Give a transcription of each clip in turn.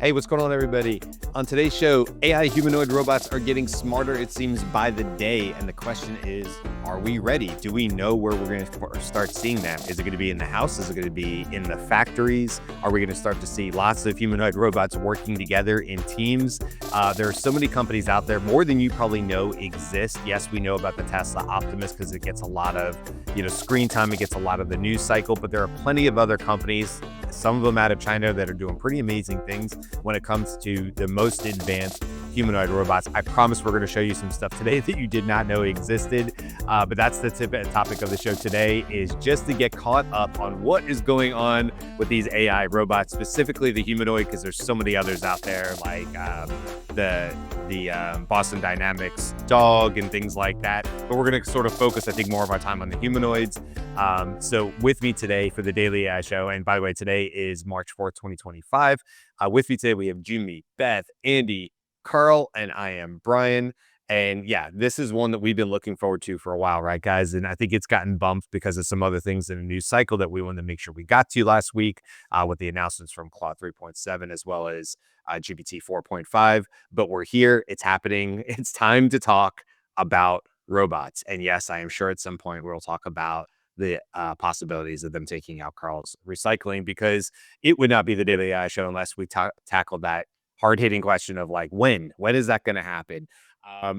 Hey, what's going on, everybody? On today's show, AI humanoid robots are getting smarter, it seems, by the day. And the question is, are we ready? Do we know where we're going to start seeing them? Is it going to be in the house? Is it going to be in the factories? Are we going to start to see lots of humanoid robots working together in teams? There are so many companies out there, more than you probably know exist. Yes, we know about the Tesla Optimus because it gets a lot of screen time. It gets a lot of the news cycle, but there are plenty of other companies, some of them out of China, that are doing pretty amazing things when it comes to the most advanced humanoid robots. I promise we're going to show you some stuff today that you did not know existed. But that's the topic of the show today, is just to get caught up on what is going on with these AI robots, specifically the humanoid, because there's so many others out there, like the Boston Dynamics dog and things like that. But we're going to sort of focus, I think, more of our time on the humanoids. So with me today for the Daily AI Show, and by the way, today is March 4th, 2025. With me today, we have Jimmy, Beth, Andy, Carl, and I am Brian. And yeah, this is one that we've been looking forward to for a while, right, guys? And I think it's gotten bumped because of some other things in the news cycle that we wanted to make sure we got to last week with the announcements from Claude 3.7 as well as GPT 4.5. But we're here. It's happening. It's time to talk about robots. And yes, I am sure at some point we'll talk about the possibilities of them taking out Carl's recycling, because it would not be the Daily AI Show unless we tackled that hard-hitting question of like, when is that going to happen?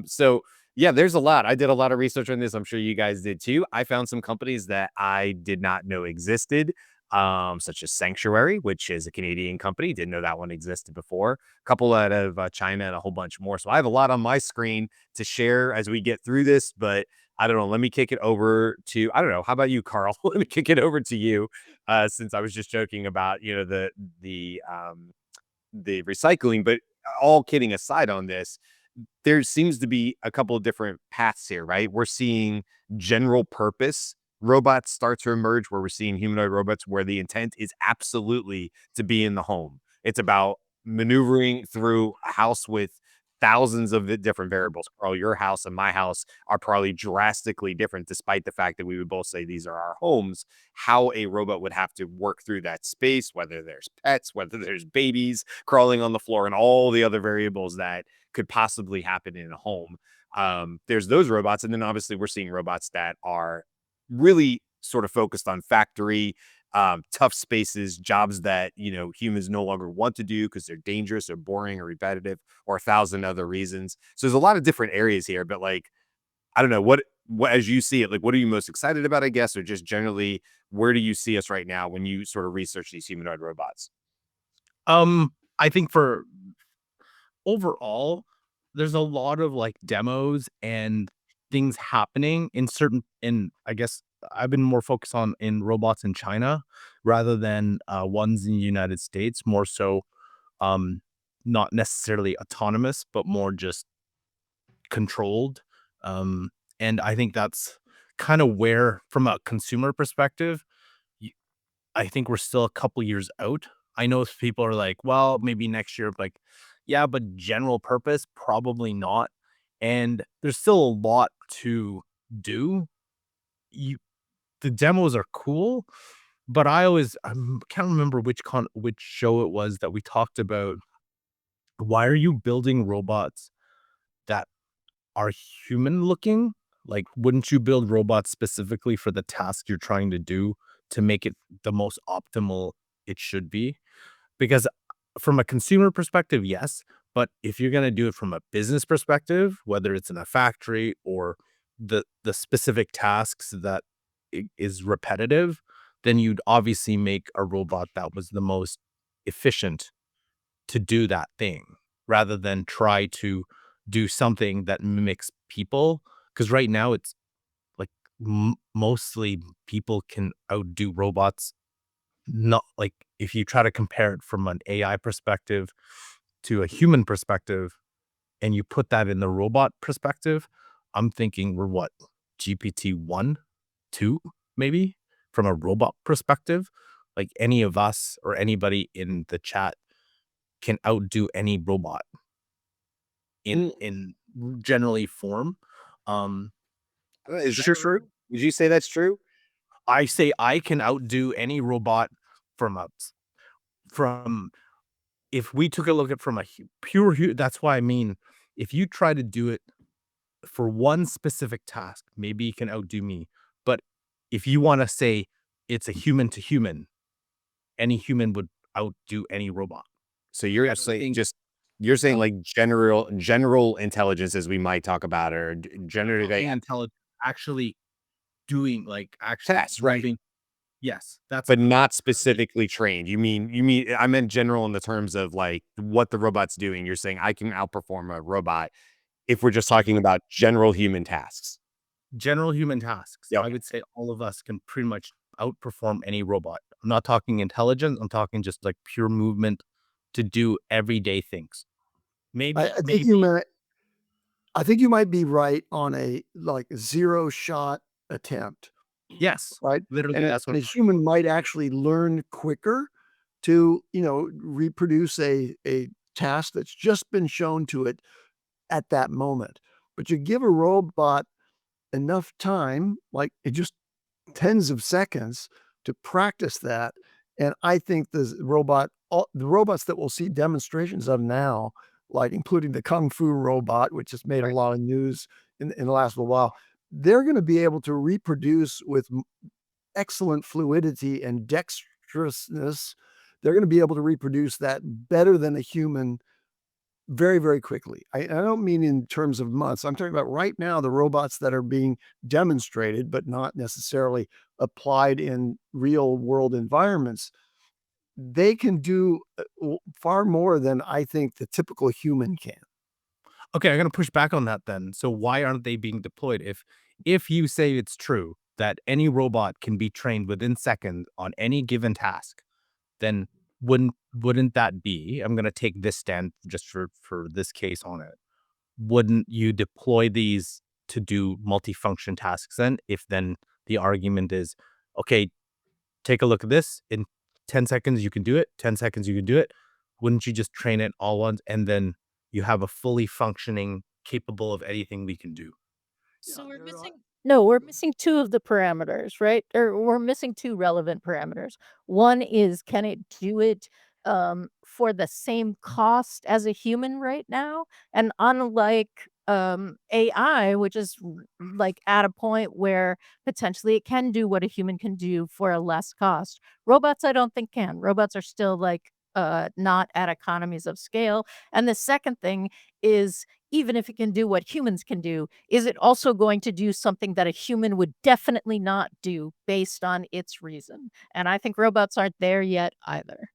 So yeah, there's a lot. I did a lot of research on this. I'm sure you guys did too. I found some companies that I did not know existed, such as Sanctuary, which is a Canadian company. Didn't know that one existed before. A couple out of China and a whole bunch more. So I have a lot on my screen to share as we get through this, but I don't know. Let me kick it over to, I don't know. How about you, Carl? Let me kick it over to you, since I was just joking about, the recycling. But all kidding aside on this, there seems to be a couple of different paths here, right? We're seeing general purpose robots start to emerge, where we're seeing humanoid robots where the intent is absolutely to be in the home. It's about maneuvering through a house with thousands of different variables. Carl, your house and my house are probably drastically different, despite the fact that we would both say these are our homes. How a robot would have to work through that space, whether there's pets, whether there's babies crawling on the floor, and all the other variables that could possibly happen in a home. There's those robots. And then obviously we're seeing robots that are really sort of focused on factory, tough spaces, jobs that, humans no longer want to do because they're dangerous or boring or repetitive or a thousand other reasons. So there's a lot of different areas here, but like, I don't know what, as you see it, like, what are you most excited about, I guess, or just generally, where do you see us right now when you sort of research these humanoid robots? I think for overall, there's a lot of like demos and things happening in I guess I've been more focused on in robots in China rather than ones in the United States, more so um not necessarily autonomous, but more just controlled. Um and I think that's kind of where, from a consumer perspective, y- I think we're still a couple years out. I know people are like, well, maybe next year, like, yeah, but general purpose, probably not. And there's still a lot to do. You The demos are cool, but I can't remember which show it was that we talked about. Why are you building robots that are human looking? Like, wouldn't you build robots specifically for the task you're trying to do to make it the most optimal it should be? Because from a consumer perspective, yes, but if you're gonna do it from a business perspective, whether it's in a factory or the specific tasks that is repetitive, then you'd obviously make a robot that was the most efficient to do that thing, rather than try to do something that mimics people. Because right now it's like mostly people can outdo robots. Not like, if you try to compare it from an AI perspective to a human perspective, and you put that in the robot perspective, I'm thinking we're what, GPT 1, 2, maybe, from a robot perspective. Like, any of us or anybody in the chat can outdo any robot in generally form. Um, Is that sure, true? Would you say that's true? I say I can outdo any robot from a from if we took a look at from a that's why I mean, if you try to do it for one specific task, maybe you can outdo me. But if you want to say it's a human to human, any human would outdo any robot. So you're I don't saying think just you're saying no, like general intelligence as we might talk about, or generative general AI intelligence actually doing like actually tests, right? moving. Yes, that's But not currently specifically trained. You mean I meant general in the terms of like what the robot's doing. You're saying I can outperform a robot if we're just talking about general human tasks. general human tasks. Yeah, I okay. would say all of us can pretty much outperform any robot. I'm not talking intelligence. I'm talking just like pure movement to do everyday things. I, Maybe, I think you maybe might I think you might be right on a like zero shot attempt, yes. right? Literally, And that's what a I'm talking human might actually learn quicker to, reproduce a task that's just been shown to it at that moment. But you give a robot enough time, like it just tens of seconds to practice that. And I think all the robots that we'll see demonstrations of now, like including the Kung Fu robot, which has made a Right. lot of news in the last little while, they're going to be able to reproduce with excellent fluidity and dexterousness. They're going to be able to reproduce that better than a human very, very quickly. I don't mean in terms of months. I'm talking about right now, the robots that are being demonstrated, but not necessarily applied in real world environments. They can do far more than I think the typical human can. Okay, I'm gonna push back on that then. So why aren't they being deployed? If you say it's true that any robot can be trained within seconds on any given task, then wouldn't that be, I'm gonna take this stand just for this case on it. Wouldn't you deploy these to do multifunction tasks then? If then the argument is, okay, take a look at this. In 10 seconds, you can do it. 10 seconds, you can do it. Wouldn't you just train it all once and then you have a fully functioning, capable of anything we can do? Yeah, So we're there are. missing no, we're missing 2 of the parameters, right? Or we're missing 2 relevant parameters. One is, can it do it, for the same cost as a human right now? And unlike, AI, which is like at a point where potentially it can do what a human can do for a less cost. Robots, I don't think can. Robots are still like, not at economies of scale. And the second thing is, even if it can do what humans can do, is it also going to do something that a human would definitely not do based on its reason? And I think robots aren't there yet either.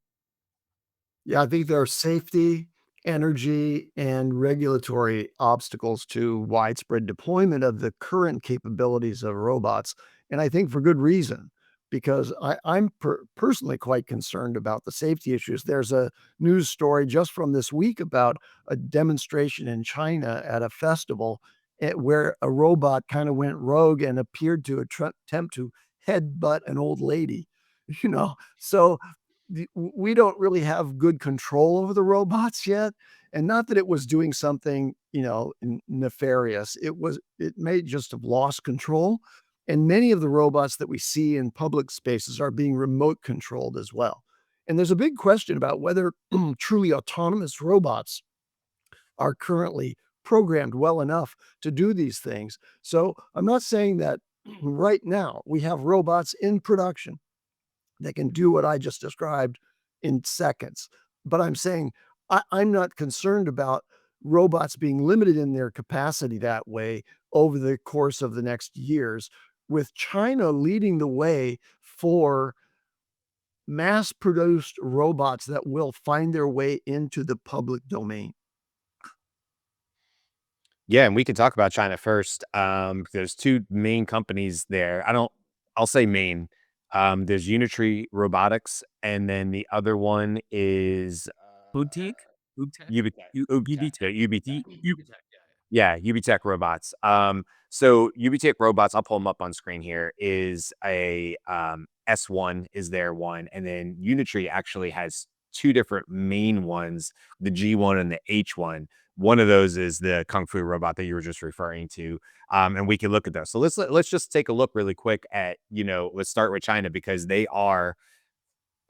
Yeah, I think there are safety, energy, and regulatory obstacles to widespread deployment of the current capabilities of robots. And I think for good reason, because I'm personally quite concerned about the safety issues. There's a news story just from this week about a demonstration in China at a festival where a robot kind of went rogue and appeared to attempt to headbutt an old lady. So we don't really have good control over the robots yet. And not that it was doing something, nefarious. It may just have lost control. And many of the robots that we see in public spaces are being remote controlled as well. And there's a big question about whether truly autonomous robots are currently programmed well enough to do these things. So I'm not saying that right now we have robots in production that can do what I just described in seconds. But I'm saying I'm not concerned about robots being limited in their capacity that way over the course of the next years, with China leading the way for mass produced robots that will find their way into the public domain. Yeah, and we can talk about China first. There's two main companies there. I'll say main. There's Unitree Robotics, and then the other one is Boutique? Ubtech? Ubtech. U Ubtech. UBTech. Yeah, Ubtech. Ubtech, Yeah, Ubtech Robots. So Ubtech Robots, I'll pull them up on screen here, is a S1 is their one, and then Unitree actually has two different main ones, the G1 and the H1. One of those is the Kung Fu robot that you were just referring to. And we can look at those. So let's just take a look really quick at, let's start with China because they are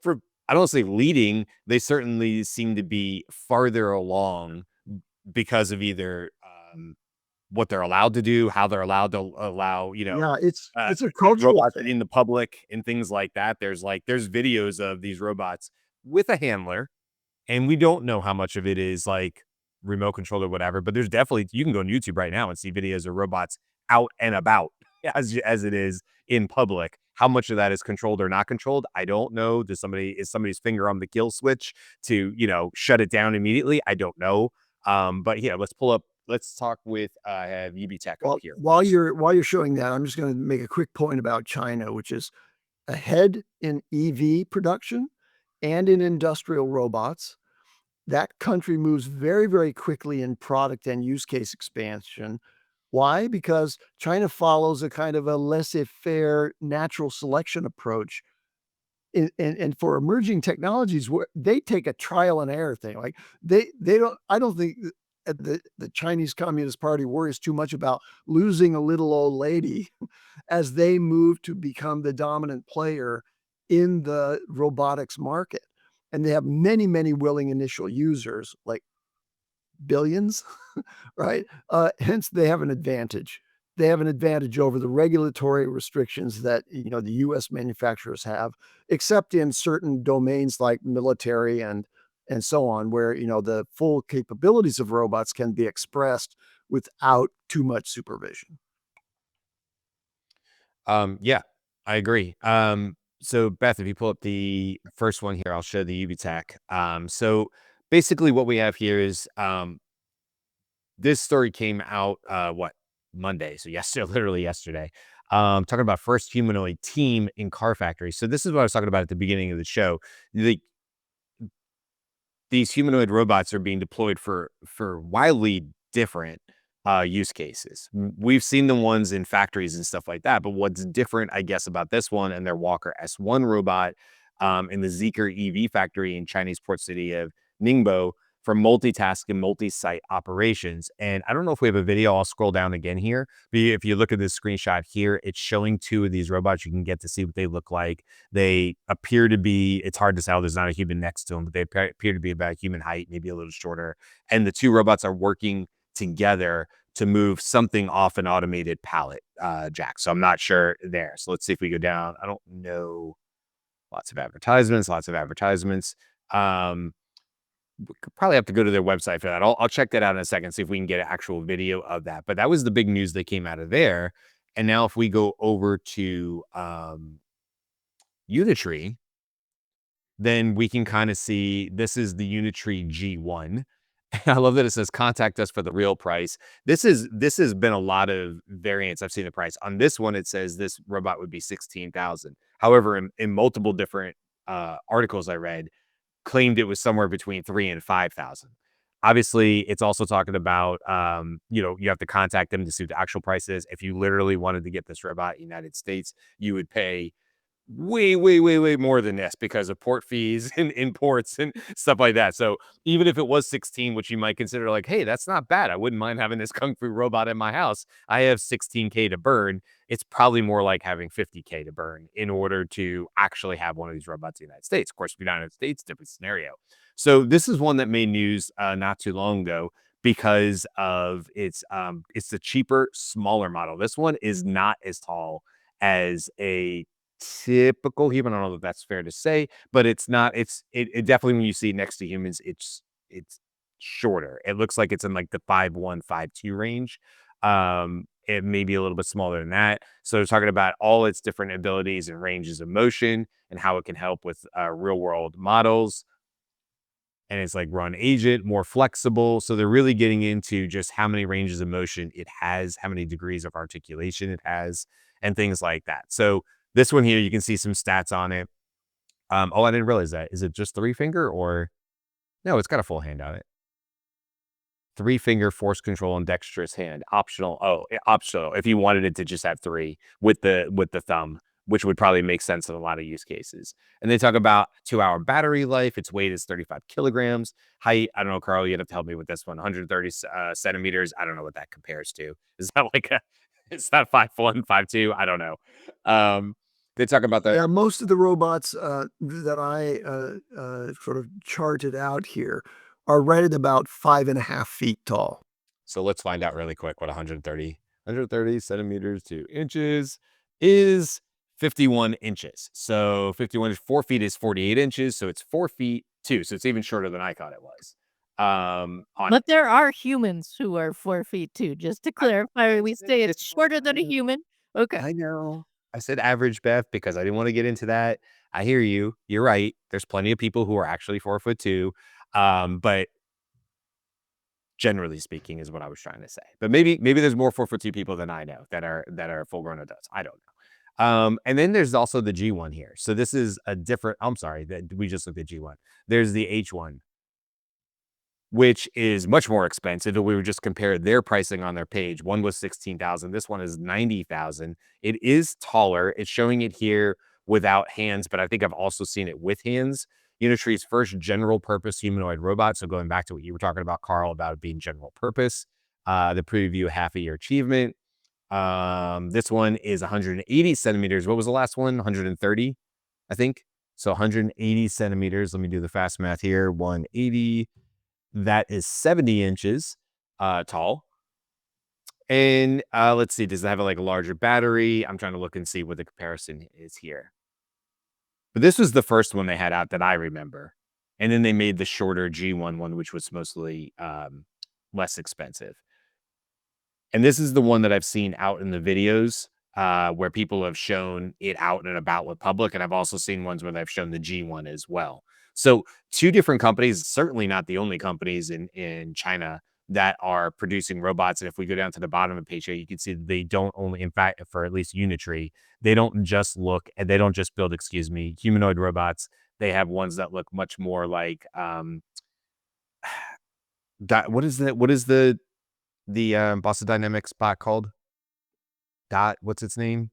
for I don't say leading. They certainly seem to be farther along because of either what they're allowed to do, how they're allowed to allow, Yeah, it's uh, a cultural robots thing. in the public and things like that. There's videos of these robots with a handler, and we don't know how much of it is like remote control or whatever, but there's definitely, you can go on YouTube right now and see videos of robots out and about as it is in public. How much of that is controlled or not controlled, I don't know. Is somebody's finger on the kill switch to, shut it down immediately? I don't know. But yeah, let's talk with I have Ubtech up Well, here. while you're showing that, I'm just going to make a quick point about China, which is ahead in EV production and in industrial robots. That country moves very, very quickly in product and use case expansion. Why? Because China follows a kind of a laissez-faire natural selection approach. And for emerging technologies, where they take a trial and error thing. Like they don't. I don't think the Chinese Communist Party worries too much about losing a little old lady as they move to become the dominant player in the robotics market. And they have many, many willing initial users, like billions, right? Hence, they have an advantage. They have an advantage over the regulatory restrictions that the U.S. manufacturers have, except in certain domains like military and so on, where the full capabilities of robots can be expressed without too much supervision. Yeah, I agree. So Beth, if you pull up the first one here, I'll show the Ubtech. So basically what we have here is this story came out Monday, so yesterday, literally yesterday. Talking about first humanoid team in car factory. So this is what I was talking about at the beginning of the show. These humanoid robots are being deployed for wildly different use cases. We've seen the ones in factories and stuff like that, but what's different, I guess, about this one and their Walker S1 robot in the Zeekr EV factory in Chinese port city of Ningbo for multitask and multi-site operations. And I don't know if we have a video. I'll scroll down again here. But if you look at this screenshot here, it's showing two of these robots. You can get to see what they look like. They appear to be, it's hard to tell, there's not a human next to them, but they appear to be about human height, maybe a little shorter. And the two robots are working together to move something off an automated pallet jack. So I'm not sure there. So let's see if we go down. I don't know. Lots of advertisements. We could probably have to go to their website for that. I'll check that out in a second, see if we can get an actual video of that. But that was the big news that came out of there. And now if we go over to Unitree, then we can kind of see this is the Unitree G1. I love that it says contact us for the real price. This has been a lot of variants. I've seen the price on this one. It says this robot would be 16,000. However, in multiple different articles I read, claimed it was somewhere between 3,000 and 5,000. Obviously, it's also talking about you have to contact them to see what the actual price is. If you literally wanted to get this robot in the United States, you would pay way, way, way, way more than this because of port fees and imports and stuff like that. So even if it was 16, which you might consider like, hey, that's not bad. I wouldn't mind having this Kung Fu robot in my house. I have 16K to burn. It's probably more like having 50K to burn in order to actually have one of these robots in the United States. Of course, if you're not in the United States, different scenario. So this is one that made news not too long ago because of it's the cheaper, smaller model. This one is not as tall as a typical human. I don't know if that's fair to say, but it's not. It definitely, when you see it next to humans, it's shorter. It looks like it's in like the 5'1", 5'2" range. It may be a little bit smaller than that. So they're talking about all its different abilities and ranges of motion and how it can help with real world models. And it's like run agent, more flexible. So they're really getting into just how many ranges of motion it has, how many degrees of articulation it has, and things like that. So this one here, you can see some stats on it. Oh, I didn't realize that. Is it just 3-finger or no? It's got a full hand on it. 3-finger force control and dexterous hand. Optional. Oh, optional. If you wanted it to just have 3 with the thumb, which would probably make sense in a lot of use cases. And they talk about 2-hour battery life. Its weight is 35 kilograms. Height, I don't know, Carl, you'd have to help me with this one. 130 centimeters. I don't know what that compares to. Is that like it's not 5'1", 5'2"? I don't know. They talk about that. Yeah, most of the robots that I sort of charted out here are right at about 5.5 feet tall. So let's find out really quick what 130 centimeters to inches is 51 inches. So 51 is 4 feet is 48 inches. So it's 4 feet too. So it's even shorter than I thought it was. But there are humans who are 4 feet too, just to clarify, we say it's shorter than a human. Okay. I know. I said average, Beth, because I didn't want to get into that. I hear you. You're right. There's plenty of people who are actually 4'2". But generally speaking is what I was trying to say. But maybe there's more 4'2" people than I know that are full grown adults. I don't know. And then there's also the G1 here. So this is a different, I'm sorry, that we just looked at G1. There's the H1, which is much more expensive. We were just compared their pricing on their page. One was 16,000. This one is 90,000. It is taller. It's showing it here without hands, but I think I've also seen it with hands. Unitree's first general purpose humanoid robot. So going back to what you were talking about, Carl, about it being general purpose, the preview half-a-year achievement. This one is 180 centimeters. What was the last one? 130, I think. So 180 centimeters. Let me do the fast math here. 180. That is 70 inches tall. And let's see, does it have like a larger battery? I'm trying to look and see what the comparison is here. But this was the first one they had out that I remember. And then they made the shorter G1 one, which was mostly less expensive. And this is the one that I've seen out in the videos where people have shown it out and about with public. And I've also seen ones where they've shown the G1 as well. So 2 different companies, certainly not the only companies in China that are producing robots. And if we go down to the bottom of page 8, you can see they don't only, in fact, for at least Unitree, they don't just look and they don't just build, humanoid robots. They have ones that look much more like what is the Boston Dynamics bot called? What's its name?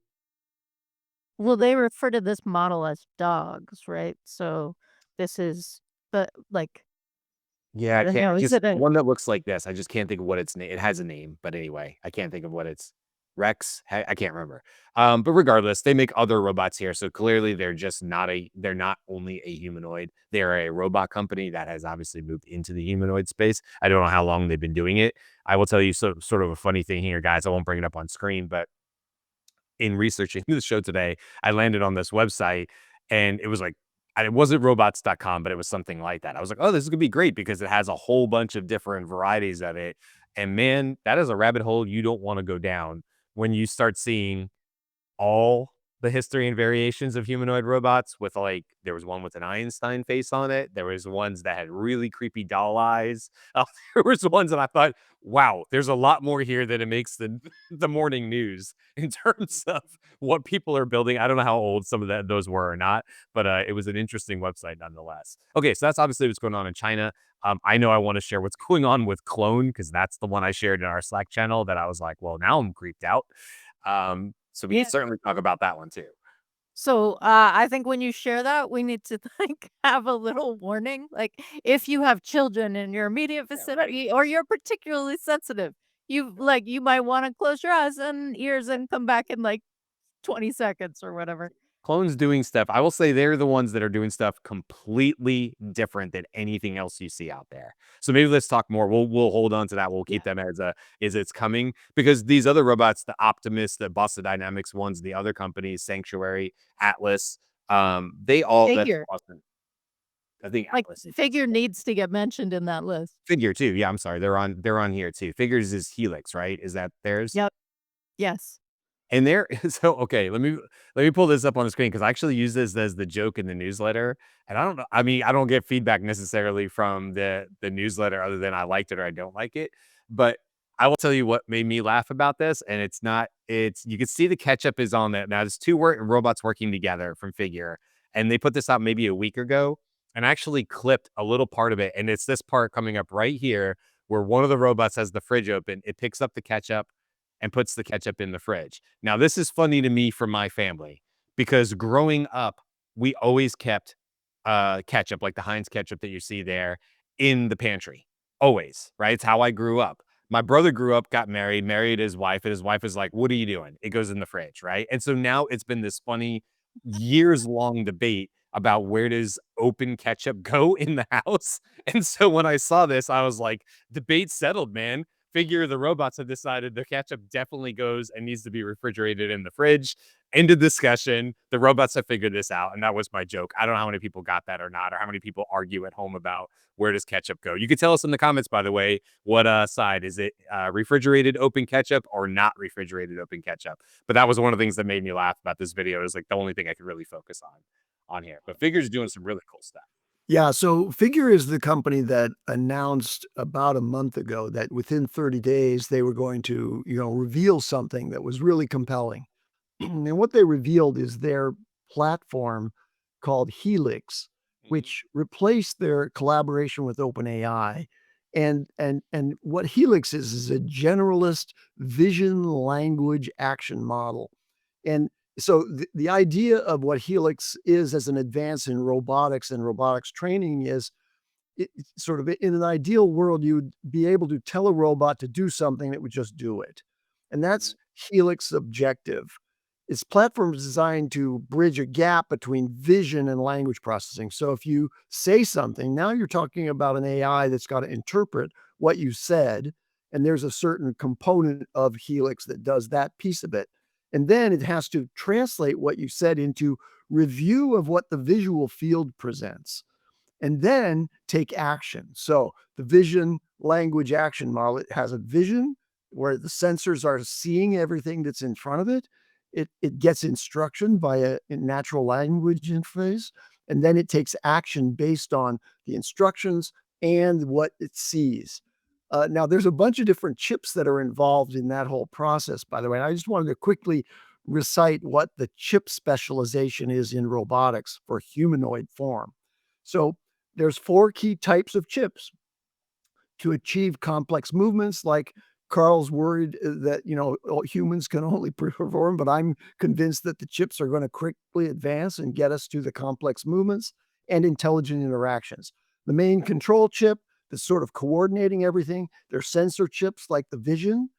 Well, they refer to this model as dogs, right? So this is, but like, Yeah, I I don't can't know, is just it a one that looks like this. I just can't think of what its name. It has a name, but anyway, I can't think of what it's Rex. I can't remember. But regardless, they make other robots here. So clearly they're not only a humanoid, they're a robot company that has obviously moved into the humanoid space. I don't know how long they've been doing it. I will tell you sort of a funny thing here, guys. I won't bring it up on screen, but in researching the show today, I landed on this website and it was like, and it wasn't robots.com, but it was something like that. I was like, oh, this is gonna be great because it has a whole bunch of different varieties of it. And man, that is a rabbit hole you don't want to go down when you start seeing all the history and variations of humanoid robots with like there was one with an Einstein face on it. There was ones that had really creepy doll eyes. There was ones that I thought, wow, there's a lot more here than it makes the the morning news in terms of what people are building. I don't know how old some of those were or not, but it was an interesting website nonetheless. Okay, so that's obviously what's going on in China. I know I want to share what's going on with Clone because that's the one I shared in our Slack channel that I was like, well, now I'm creeped out. So we Yeah. can certainly talk about that one too. So, I think when you share that, we need to like have a little warning. Like, if you have children in your immediate Yeah, right. vicinity, or you're particularly sensitive, you might want to close your eyes and ears and come back in like 20 seconds or whatever. Clone's doing stuff. I will say they're the ones that are doing stuff completely different than anything else you see out there. So maybe let's talk more. We'll hold on to that. We'll keep them as it's coming because these other robots, the Optimus, the Boston Dynamics ones, the other companies, Sanctuary, Atlas, they all that's Figure, Boston. I think like Atlas is figure needs to get mentioned in that list. Figure too. Yeah, I'm sorry. They're on here too. Figures is Helix, right? Is that theirs? Yep. Yes. And there so okay, let me pull this up on the screen because I actually use this as the joke in the newsletter. And I don't know. I mean, I don't get feedback necessarily from the newsletter other than I liked it or I don't like it. But I will tell you what made me laugh about this. And it's you can see the ketchup is on that. Now there's robots working together from Figure. And they put this out maybe a week ago and actually clipped a little part of it. And it's this part coming up right here where one of the robots has the fridge open. It picks up the ketchup and puts the ketchup in the fridge. Now, this is funny to me from my family because growing up, we always kept ketchup, like the Heinz ketchup that you see there, in the pantry. Always, right? It's how I grew up. My brother grew up, got married his wife, and his wife is like, what are you doing? It goes in the fridge, right? And so now it's been this funny years long debate about where does open ketchup go in the house. And so when I saw this, I was like, debate settled, man. Figure the robots have decided the ketchup definitely goes and needs to be refrigerated in the fridge. End of discussion. The robots have figured this out. And that was my joke. I don't know how many people got that or not, or how many people argue at home about where does ketchup go. You could tell us in the comments, by the way, what side is it, refrigerated open ketchup or not refrigerated open ketchup? But that was one of the things that made me laugh about this video. Is like the only thing I could really focus on here. But Figure's doing some really cool stuff. Yeah, so Figure is the company that announced about a month ago that within 30 days they were going to, reveal something that was really compelling. And what they revealed is their platform called Helix, which replaced their collaboration with OpenAI. And what Helix is a generalist vision language action model. And so the idea of what Helix is as an advance in robotics and robotics training is sort of in an ideal world, you'd be able to tell a robot to do something that would just do it. And that's Helix objective. Its platform is designed to bridge a gap between vision and language processing. So if you say something, now you're talking about an AI that's got to interpret what you said. And there's a certain component of Helix that does that piece of it. And then it has to translate what you said into review of what the visual field presents and then take action. So the vision language action model, it has a vision where the sensors are seeing everything that's in front of it. It gets instruction via a natural language interface, and then it takes action based on the instructions and what it sees. Now, there's a bunch of different chips that are involved in that whole process, by the way. And I just wanted to quickly recite what the chip specialization is in robotics for humanoid form. So there's 4 key types of chips to achieve complex movements. Like Carl's worried that, humans can only perform, but I'm convinced that the chips are going to quickly advance and get us to the complex movements and intelligent interactions. The main control chip that's sort of coordinating everything. There's sensor chips like the vision.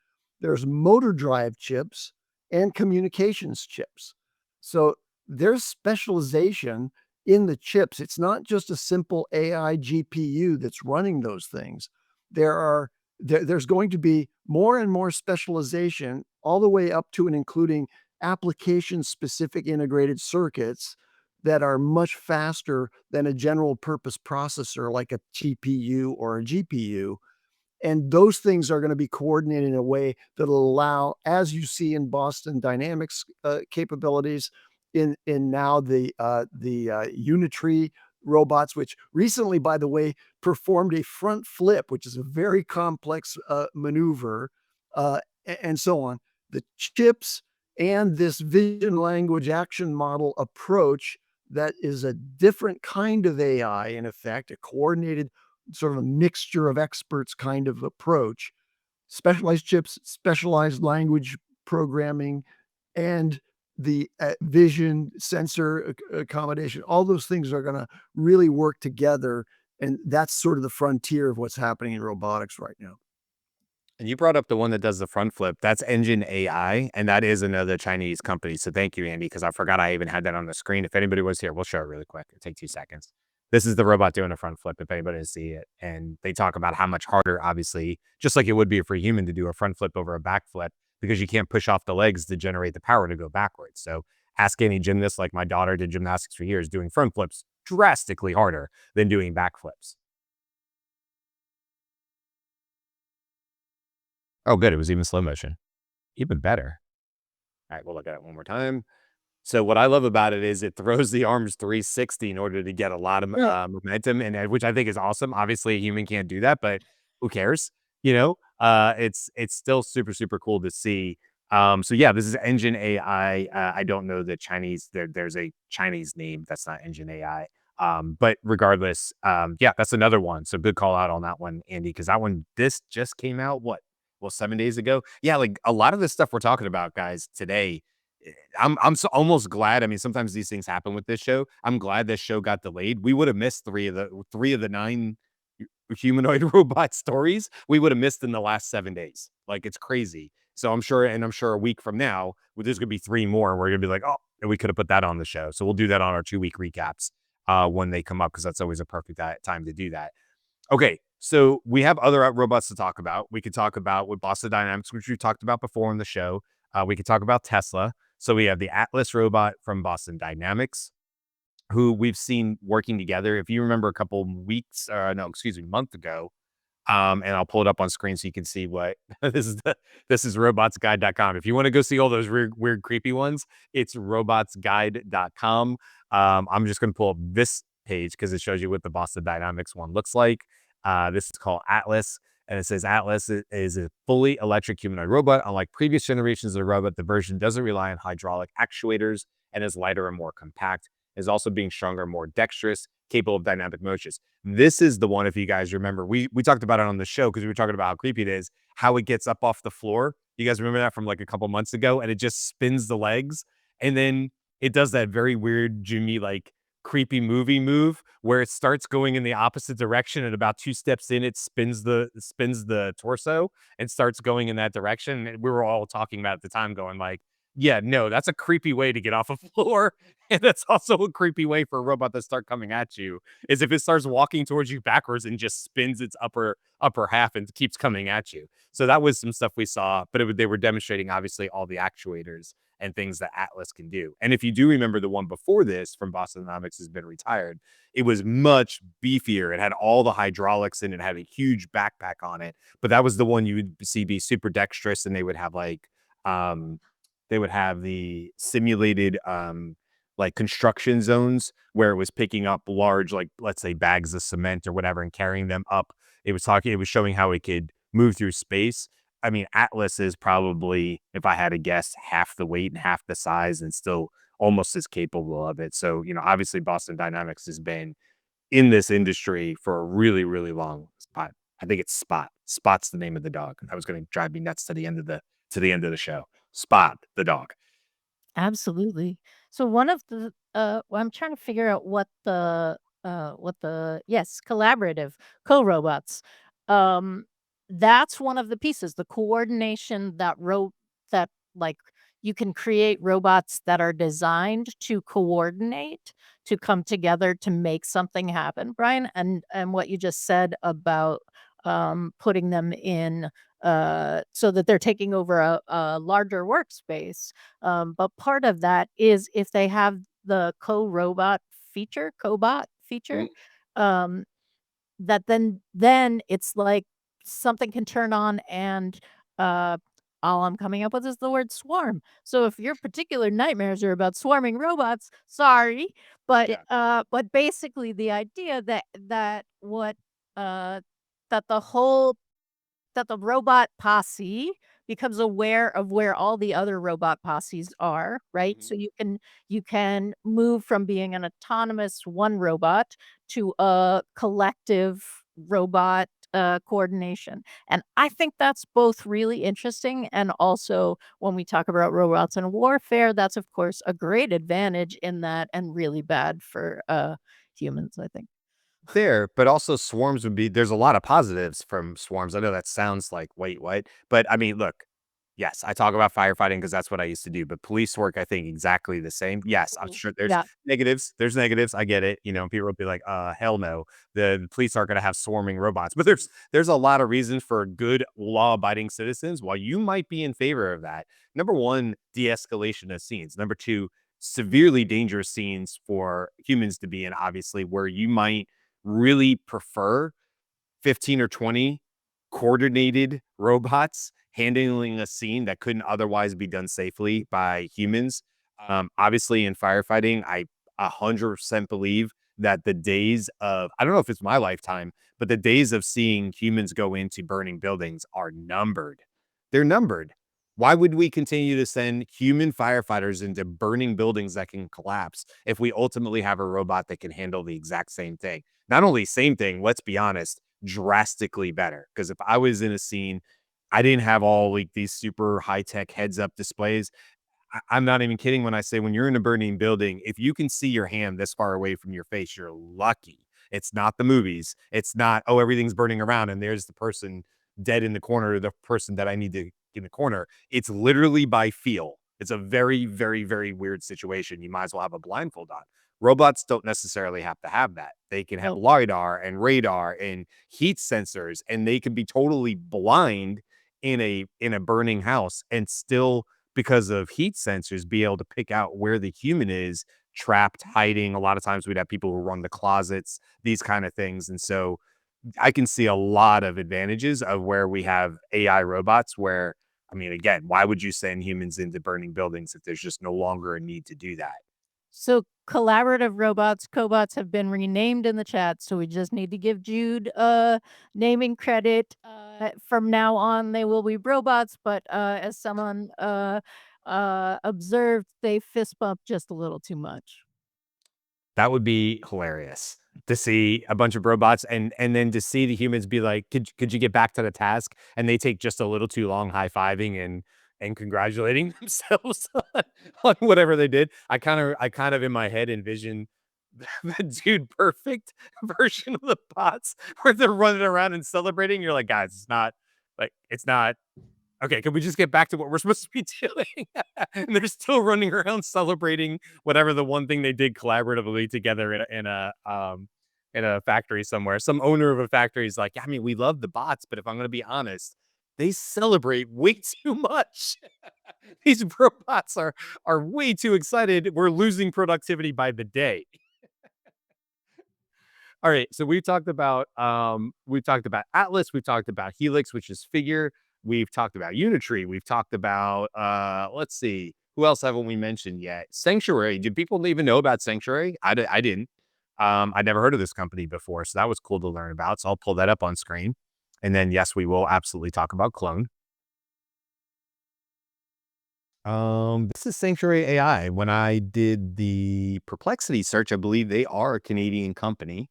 There's motor drive chips and communications chips. So there's specialization in the chips. It's not just a simple AI GPU that's running those things. There's going to be more and more specialization all the way up to and including application-specific integrated circuits that are much faster than a general purpose processor like a TPU or a GPU. And those things are going to be coordinated in a way that'll allow, as you see in Boston Dynamics capabilities, in now the Unitree robots, which recently, by the way, performed a front flip, which is a very complex maneuver, and so on. The chips and this vision language action model approach that is a different kind of AI, in effect, a coordinated sort of a mixture of experts kind of approach, specialized chips, specialized language programming, and the vision sensor accommodation. All those things are going to really work together. And that's sort of the frontier of what's happening in robotics right now. And you brought up the one that does the front flip. That's Engine AI, and that is another Chinese company. So thank you, Andy, because I forgot I even had that on the screen. If anybody was here, we'll show it really quick. It'll take 2 seconds. This is the robot doing a front flip, if anybody didn't see it. And they talk about how much harder, obviously, just like it would be for a human to do a front flip over a back flip, because you can't push off the legs to generate the power to go backwards. So ask any gymnast, like my daughter did gymnastics for years, doing front flips drastically harder than doing back flips. Oh, good. It was even slow motion. Even better. All right, we'll look at it one more time. So what I love about it is it throws the arms 360 in order to get a lot of momentum, and which I think is awesome. Obviously, a human can't do that, but who cares? It's still super super cool to see. So yeah, this is Engine AI. I don't know the Chinese. There's a Chinese name that's not Engine AI. But regardless, yeah, that's another one. So good call out on that one, Andy, because this just came out. What? Well, 7 days ago. Yeah, like a lot of the stuff we're talking about, guys, today. I'm so almost glad. I mean, sometimes these things happen with this show. I'm glad this show got delayed. We would have missed three of the 9 humanoid robot stories. We would have missed in the last 7 days. Like it's crazy. So I'm sure a week from now, there's gonna be 3 more. And we're gonna be like, oh, and we could have put that on the show. So we'll do that on our 2-week recaps when they come up, because that's always a perfect time to do that. Okay, so we have other robots to talk about. We could talk about with Boston Dynamics, which we talked about before on the show. We could talk about Tesla. So we have the Atlas robot from Boston Dynamics, who we've seen working together. If you remember a couple weeks, month ago, and I'll pull it up on screen so you can see what this is robotsguide.com. If you want to go see all those weird creepy ones, it's robotsguide.com. I'm just going to pull up this page because it shows you what the Boston Dynamics one looks like. This is called Atlas, and it says Atlas is a fully electric humanoid robot. Unlike previous generations of the robot, the version doesn't rely on hydraulic actuators and is lighter and more compact. Is also being stronger, more dexterous, capable of dynamic motions. This is the one, if you guys remember, we talked about it on the show because we were talking about how creepy it is, how it gets up off the floor. You guys remember that from like a couple months ago, and it just spins the legs, and then it does that very weird, Jimmy, like creepy movie move where it starts going in the opposite direction, and about 2 steps in, it spins the torso and starts going in that direction. And we were all talking about at the time, going like, yeah, no, that's a creepy way to get off a floor. And that's also a creepy way for a robot to start coming at you, is if it starts walking towards you backwards and just spins its upper half and keeps coming at you. So that was some stuff we saw, but they were demonstrating obviously all the actuators and things that Atlas can do. And if you do remember, the one before this from Boston Dynamics has been retired. It was much beefier. It had all the hydraulics and it had a huge backpack on it. But that was the one you would see be super dexterous, and they would have like they would have the simulated like construction zones where it was picking up large, like let's say bags of cement or whatever, and carrying them up. It was showing how it could move through space. I mean, Atlas is probably, if I had to guess, half the weight and half the size, and still almost as capable of it. So, obviously Boston Dynamics has been in this industry for a really, really long spot. I think it's Spot. Spot's the name of the dog. That was going to drive me nuts to the end of the show. Spot the dog. Absolutely. So one of the well, I'm trying to figure out yes, collaborative co-robots. Um that's one of the pieces, the coordination that like you can create robots that are designed to coordinate, to come together to make something happen, Brian, and what you just said about putting them in so that they're taking over a larger workspace. But part of that is if they have the cobot feature, Mhm. um, that then it's like something can turn on and uh, all I'm coming up with is the word swarm. So if your particular nightmares are about swarming robots, sorry, Yeah. but basically the idea uh that the whole that the robot posse becomes aware of where all the other robot posses are, right? Mhm. So you can move from being an autonomous one robot to a collective robot coordination. And I think that's both really interesting, and also when we talk about robots in warfare, that's of course a great advantage in that, and really bad for humans, I think. There, but also swarms would be, there's a lot of positives from swarms. I know that sounds like, wait, what? But I mean, look, yes, I talk about firefighting because that's what I used to do, but police work, I think exactly the same. Yes, I'm Mhm. sure there's Yeah. negatives. There's negatives. I get it. People will be like, hell no. The police aren't going to have swarming robots, but there's a lot of reasons for good law abiding citizens. While you might be in favor of that, number one, de-escalation of scenes. Number two, severely dangerous scenes for humans to be in, obviously, where you might really prefer 15 or 20 coordinated robots handling a scene that couldn't otherwise be done safely by humans. Obviously, in firefighting, I 100% believe that the days of, I don't know if it's my lifetime, but the days of seeing humans go into burning buildings are numbered. They're numbered. Why would we continue to send human firefighters into burning buildings that can collapse if we ultimately have a robot that can handle the exact same thing? Not only same thing, let's be honest, drastically better. Because if I was in a scene, I didn't have all like these super high tech heads up displays. I'm not even kidding when I say when you're in a burning building, if you can see your hand this far away from your face, you're lucky. It's not the movies. It's not, oh, everything's burning around and there's the person dead in the corner, the person that I need to in the corner. It's literally by feel. It's a very, very, very weird situation. You might as well have a blindfold on. Robots don't necessarily have to have that. They can have Nope. LiDAR and radar and heat sensors, and they can be totally blind in a burning house and still, because of heat sensors, be able to pick out where the human is trapped, hiding. A lot of times we'd have people who run the closets, these kind of things. And so I can see a lot of advantages of where we have AI robots where, I mean, again, why would you send humans into burning buildings if there's just no longer a need to do that? So collaborative robots, cobots have been renamed in the chat, so we just need to give Jude naming credit. From now on, they will be robots, but as someone observed, they fist bump just a little too much. That would be hilarious to see a bunch of robots and then to see the humans be like, could you get back to the task? And they take just a little too long high-fiving and congratulating themselves on whatever they did. I kind of in my head envision the dude perfect version of the bots where they're running around and celebrating. You're like, guys, it's not okay, can we just get back to what we're supposed to be doing? And they're still running around celebrating whatever the one thing they did collaboratively together in a factory somewhere. Some owner of a factory is like, yeah, I mean, we love the bots, but if I'm gonna be honest, they celebrate way too much. These robots are way too excited. We're losing productivity by the day. All right, so we've talked about Atlas, we've talked about Helix, which is figure, we've talked about Unitree, we've talked about let's see, who else haven't we mentioned yet? Sanctuary. Did people even know about Sanctuary? I didn't. I'd never heard of this company before, so that was cool to learn about. So I'll pull that up on screen. And then yes, we will absolutely talk about Clone. This is Sanctuary AI. When I did the Perplexity search, I believe they are a Canadian company.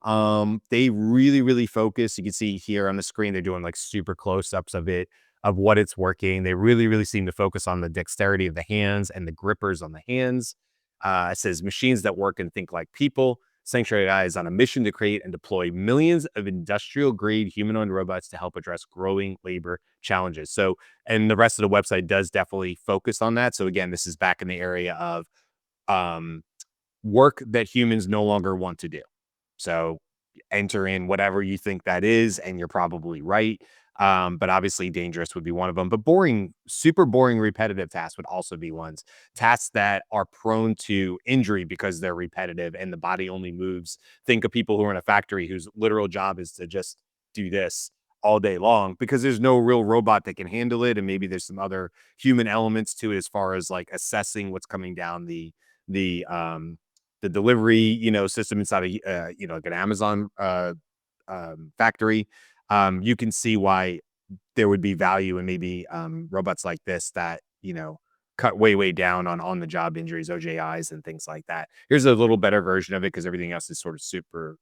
They really, really focus. You can see here on the screen, they're doing like super close-ups of it, of what it's working. They really, really seem to focus on the dexterity of the hands and the grippers on the hands. It says machines that work and think like people. Sanctuary AI is on a mission to create and deploy millions of industrial grade humanoid robots to help address growing labor challenges. So, and the rest of the website does definitely focus on that. So again, this is back in the area of um, work that humans no longer want to do. So enter in whatever you think that is, and you're probably right. But obviously, dangerous would be one of them. But boring, super boring, repetitive tasks would also be ones. Tasks that are prone to injury because they're repetitive and the body only moves. Think of people who are in a factory whose literal job is to just do this all day long because there's no real robot that can handle it. And maybe there's some other human elements to it as far as like assessing what's coming down the the delivery, system inside of, like an Amazon factory. You can see why there would be value in maybe robots like this that, cut way, way down on the job injuries, OJIs, and things like that. Here's a little better version of it because everything else is sort of super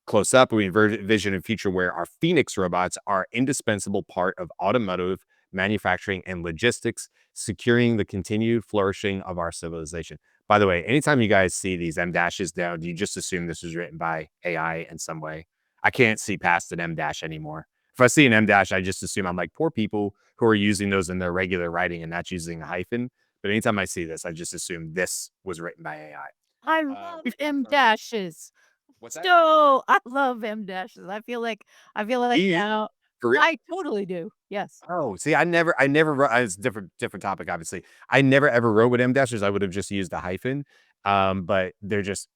close up. We envision a future where our Phoenix robots are indispensable part of automotive manufacturing and logistics, securing the continued flourishing of our civilization. By the way, anytime you guys see these M dashes down, do you just assume this was written by AI in some way? I can't see past an M dash anymore. If I see an M dash, I just assume I'm like poor people who are using those in their regular writing and not using a hyphen. But anytime I see this, I just assume this was written by AI. I love M Sorry. dashes. What's that? So I love M dashes. I feel like Do you? now For real? I totally do. Yes. Oh, see, I never wrote. It's different topic, obviously. I never ever wrote with M dashes. I would have just used a hyphen. But they're just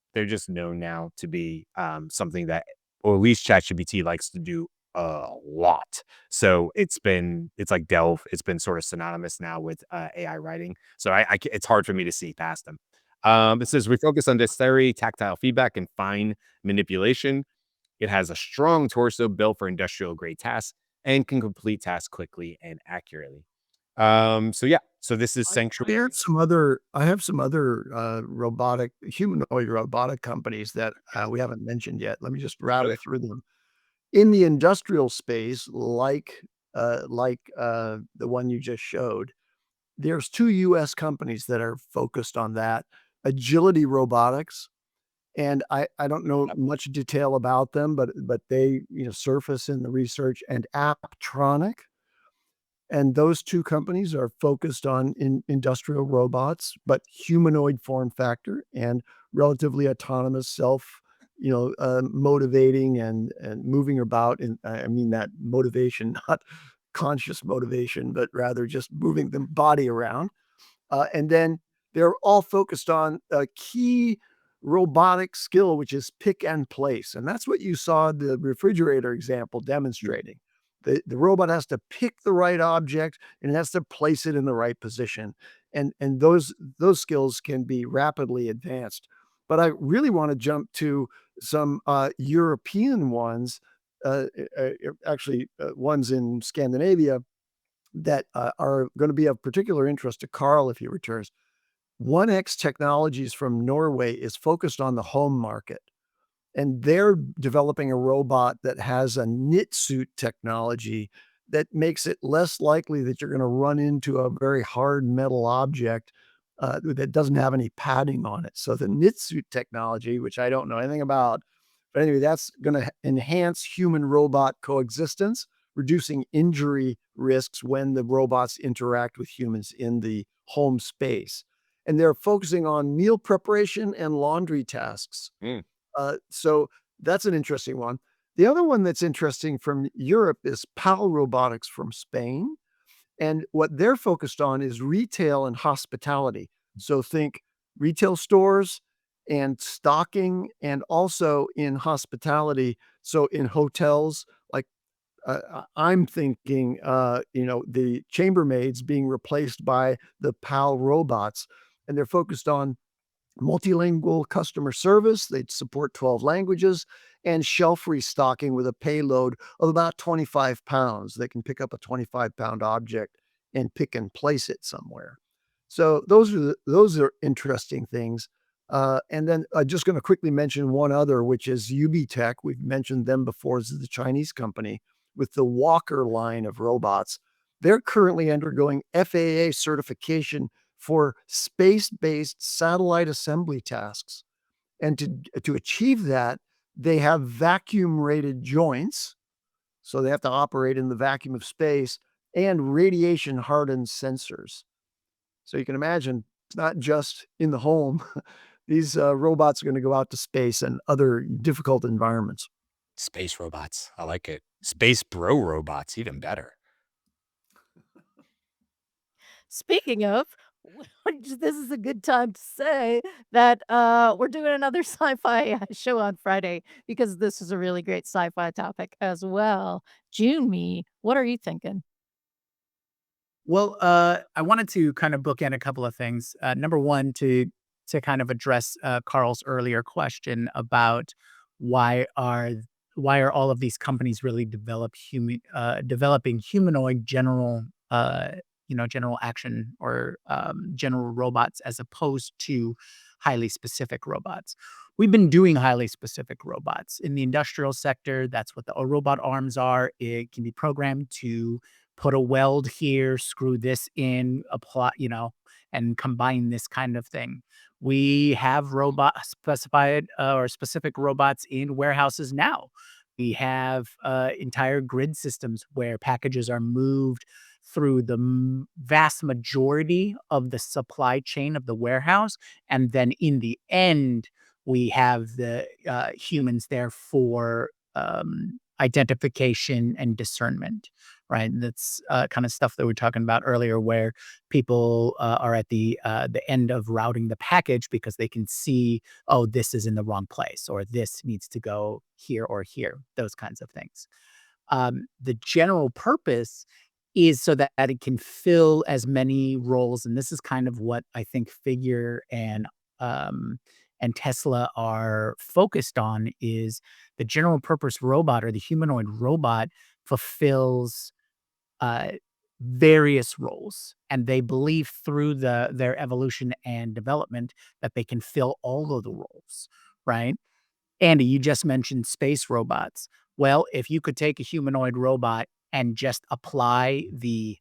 known now to be something that, or at least ChatGPT likes to do a lot. So it's like Delve. It's been sort of synonymous now with AI writing. So it's hard for me to see past them. It says we focus on dexterity, tactile feedback, and fine manipulation. It has a strong torso built for industrial grade tasks and can complete tasks quickly and accurately. So yeah, so this is Sanctuary. I have some other humanoid robotic companies that we haven't mentioned yet. Let me just rattle Okay. through them. In the industrial space, the one you just showed, there's 2 US companies that are focused on that. Agility Robotics, and I don't know much detail about them, but they, surface in the research, and Apptronic. And those two companies are focused on industrial robots, but humanoid form factor and relatively autonomous, motivating and moving about. And I mean that motivation, not conscious motivation, but rather just moving the body around. And then they're all focused on a key robotic skill, which is pick and place. And that's what you saw the refrigerator example demonstrating. The robot has to pick the right object and it has to place it in the right position. And those skills can be rapidly advanced. But I really want to jump to some European ones, actually ones in Scandinavia that are going to be of particular interest to Carl if he returns. 1X Technologies from Norway is focused on the home market, and they're developing a robot that has a knit suit technology that makes it less likely that you're going to run into a very hard metal object that doesn't have any padding on it. So the knit suit technology, which I don't know anything about, but anyway, that's going to enhance human robot coexistence, reducing injury risks when the robots interact with humans in the home space. And they're focusing on meal preparation and laundry tasks. So that's an interesting one. The other one that's interesting from Europe is PAL Robotics from Spain. And what they're focused on is retail and hospitality. So think retail stores and stocking, and also in hospitality. So in hotels, like I'm thinking, the chambermaids being replaced by the PAL robots, and they're focused on multilingual customer service. They'd support 12 languages and shelf restocking with a payload of about 25 pounds. They can pick up a 25-pound object and pick and place it somewhere. So those are interesting things. And then I'm just going to quickly mention one other, which is Ubtech. We've mentioned them before. This is the Chinese company with the Walker line of robots. They're currently undergoing FAA certification for space-based satellite assembly tasks. And to achieve that, they have vacuum-rated joints, so they have to operate in the vacuum of space, and radiation-hardened sensors. So you can imagine, it's not just in the home. These robots are going to go out to space and other difficult environments. Space robots. I like it. Space bro robots, even better. Speaking of, this is a good time to say that we're doing another sci-fi show on Friday because this is a really great sci-fi topic as well. June me, what are you thinking? Well, I wanted to kind of bookend a couple of things. Number one, to kind of address Carl's earlier question about why are why are all of these companies really developing humanoid general action or general robots as opposed to highly specific robots. We've been doing highly specific robots in the industrial sector. That's what the robot arms are. It can be programmed to put a weld here, screw this in, apply, and combine this kind of thing. We have robot specified or specific robots in warehouses now. We have entire grid systems where packages are moved through the vast majority of the supply chain of the warehouse. And then in the end, we have the humans there for identification and discernment, right? That's kind of stuff that we were talking about earlier, where people are at the end of routing the package because they can see, oh, this is in the wrong place, or this needs to go here or here, those kinds of things. The general purpose is so that it can fill as many roles, and this is kind of what I think Figure and Tesla are focused on, is the general purpose robot or the humanoid robot fulfills various roles, and they believe through their evolution and development that they can fill all of the roles, right? Andy, you just mentioned space robots. Well, if you could take a humanoid robot and just apply the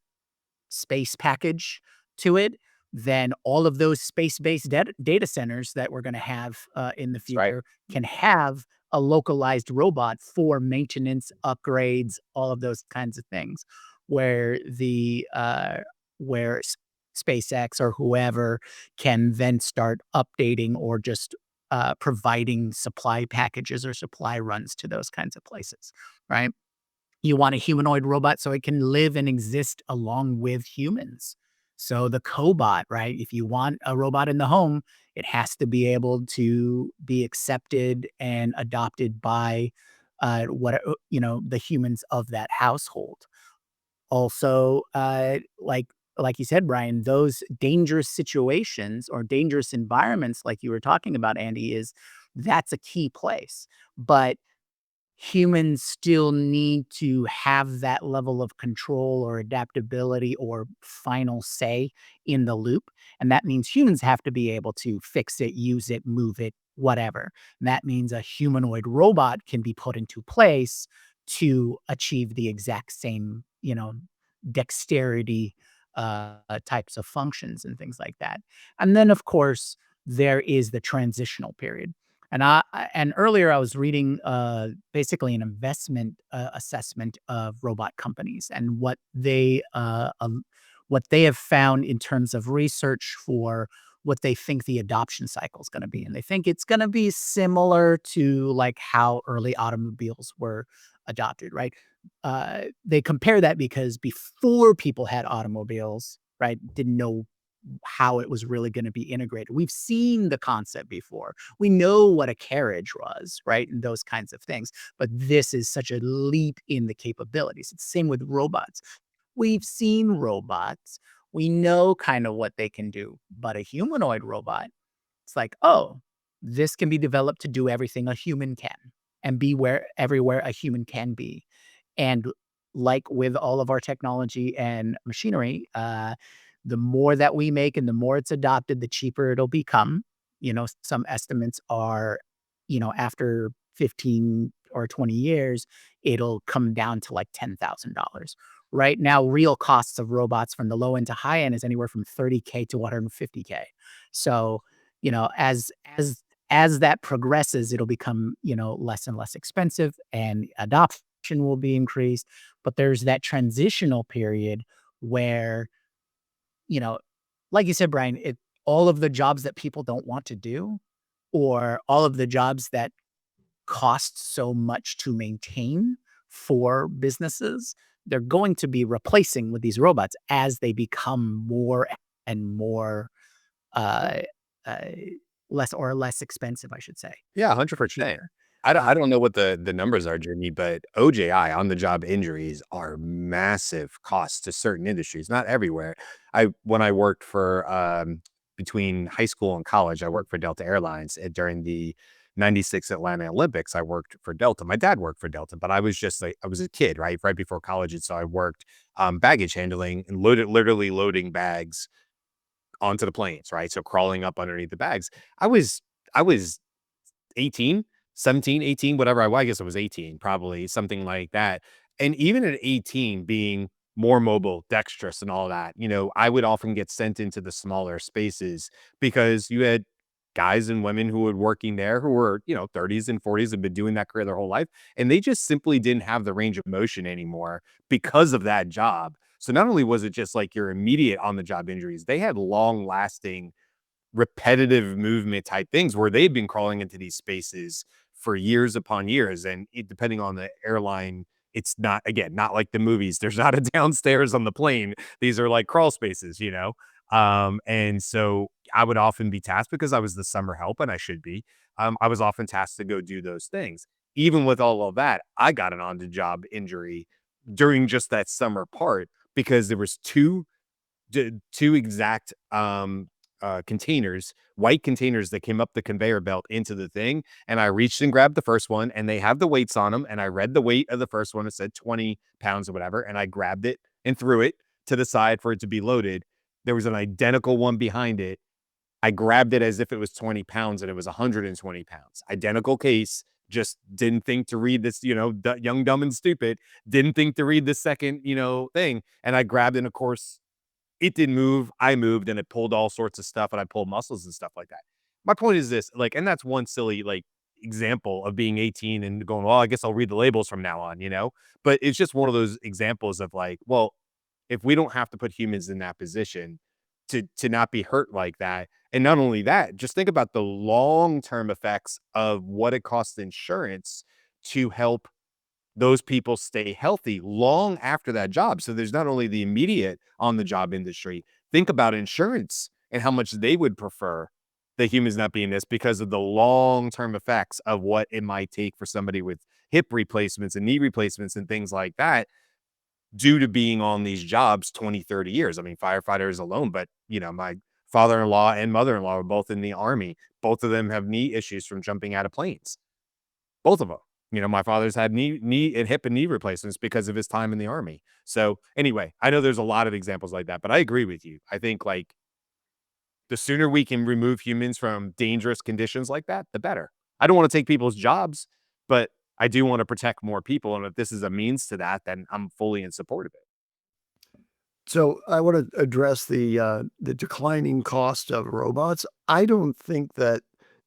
space package to it, then all of those space-based data centers that we're going to have in the That's right. future can have a localized robot for maintenance, upgrades, all of those kinds of things. where SpaceX or whoever can then start updating or just providing supply packages or supply runs to those kinds of places, right? You want a humanoid robot so it can live and exist along with humans. So the cobot, right? If you want a robot in the home, it has to be able to be accepted and adopted by the humans of that household. Also, like you said, Brian, those dangerous situations or dangerous environments, like you were talking about, Andy, that's a key place. But humans still need to have that level of control or adaptability or final say in the loop. And that means humans have to be able to fix it, use it, move it, whatever. And that means a humanoid robot can be put into place to achieve the exact same, dexterity types of functions and things like that. And then, of course, there is the transitional period. And earlier I was reading basically an investment assessment of robot companies and what they have found in terms of research for what they think the adoption cycle is going to be. And they think it's going to be similar to like how early automobiles were adopted, right? They compare that because before people had automobiles, right, didn't know how it was really going to be integrated. We've seen the concept before. We know what a carriage was, right? And those kinds of things. But this is such a leap in the capabilities. It's the same with robots. We've seen robots. We know kind of what they can do. But a humanoid robot, it's like, oh, this can be developed to do everything a human can and be everywhere a human can be. And like with all of our technology and machinery, the more that we make and the more it's adopted, the cheaper it'll become. Some estimates are, after 15 or 20 years, it'll come down to like $10,000. Right now, real costs of robots from the low end to high end is anywhere from 30K to 150K. So, as that progresses, it'll become, less and less expensive and adoption will be increased. But there's that transitional period where, you know, like you said, Brian, all of the jobs that people don't want to do, or all of the jobs that cost so much to maintain for businesses, they're going to be replacing with these robots as they become more and more uh, uh, less expensive, I should say. Yeah, 100%. Cheaper. I don't know what the numbers are, Jimmy, but OJI, on the job injuries, are massive costs to certain industries, not everywhere. When I worked for between high school and college, I worked for Delta Airlines, and during the '96 Atlanta Olympics, I worked for Delta. My dad worked for Delta, but I was just like, I was a kid, right before college, and so I worked baggage handling and literally loading bags onto the planes, right? So crawling up underneath the bags. I was 18, 17, 18, whatever I guess I was 18, probably something like that. And even at 18, being more mobile, dexterous, and all that, I would often get sent into the smaller spaces because you had guys and women who were working there who were, 30s and 40s, and been doing that career their whole life. And they just simply didn't have the range of motion anymore because of that job. So not only was it just like your immediate on the job injuries, they had long lasting repetitive movement type things where they've been crawling into these spaces for years upon years. And depending on the airline, it's not, again, not like the movies. There's not a downstairs on the plane. These are like crawl spaces. And so I would often be tasked, because I was the summer help and I should be. I was often tasked to go do those things. Even with all of that, I got an on the job injury during just that summer part, because there was two exact containers, white containers, that came up the conveyor belt into the thing. And I reached and grabbed the first one, and they have the weights on them. And I read the weight of the first one. It said 20 pounds or whatever. And I grabbed it and threw it to the side for it to be loaded. There was an identical one behind it. I grabbed it as if it was 20 pounds, and it was 120 pounds. Identical case. Just didn't think to read this, young, dumb, and stupid. Didn't think to read the second, thing. And I grabbed it, and of course, it didn't move. I moved, and it pulled all sorts of stuff, and I pulled muscles and stuff like that. My point is this, like, and that's one silly, like, example of being 18 and going, well, I guess I'll read the labels from now on, but it's just one of those examples of like, well, if we don't have to put humans in that position to not be hurt like that. And not only that, just think about the long-term effects of what it costs insurance to help those people stay healthy long after that job. So there's not only the immediate on the job industry, think about insurance and how much they would prefer the humans not being this because of the long-term effects of what it might take for somebody with hip replacements and knee replacements and things like that due to being on these jobs 20, 30 years. I mean, firefighters alone, but my father-in-law and mother-in-law were both in the Army. Both of them have knee issues from jumping out of planes. Both of them. My father's had knee and hip and knee replacements because of his time in the Army. So anyway, I know there's a lot of examples like that, but I agree with you. I think like the sooner we can remove humans from dangerous conditions like that, the better. I don't want to take people's jobs, but I do want to protect more people. And if this is a means to that, then I'm fully in support of it. So I want to address the declining cost of robots. I don't think that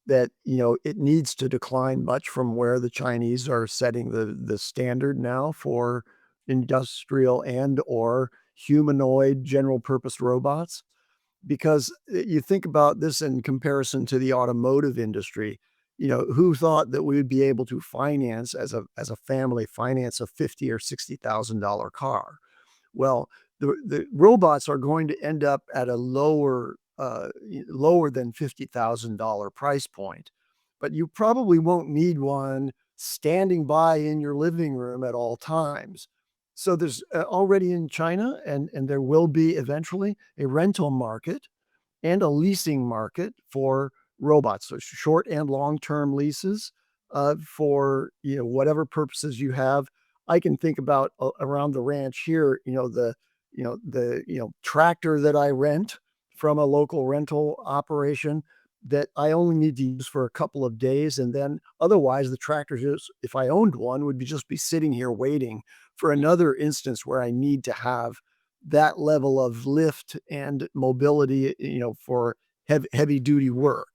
it needs to decline much from where the Chinese are setting the standard now for industrial and or humanoid general purpose robots. Because you think about this in comparison to the automotive industry, who thought that we would be able to finance as a family finance a 50 or $60,000 car? Well, the robots are going to end up at a lower than $50,000 price point, but you probably won't need one standing by in your living room at all times. So there's already in China, and there will be eventually a rental market and a leasing market for robots, so short and long-term leases for whatever purposes you have. I can think about around the ranch here, the tractor that I rent from a local rental operation that I only need to use for a couple of days, and then otherwise the tractor just, if I owned one, would just be sitting here waiting for another instance where I need to have that level of lift and mobility, for heavy duty work.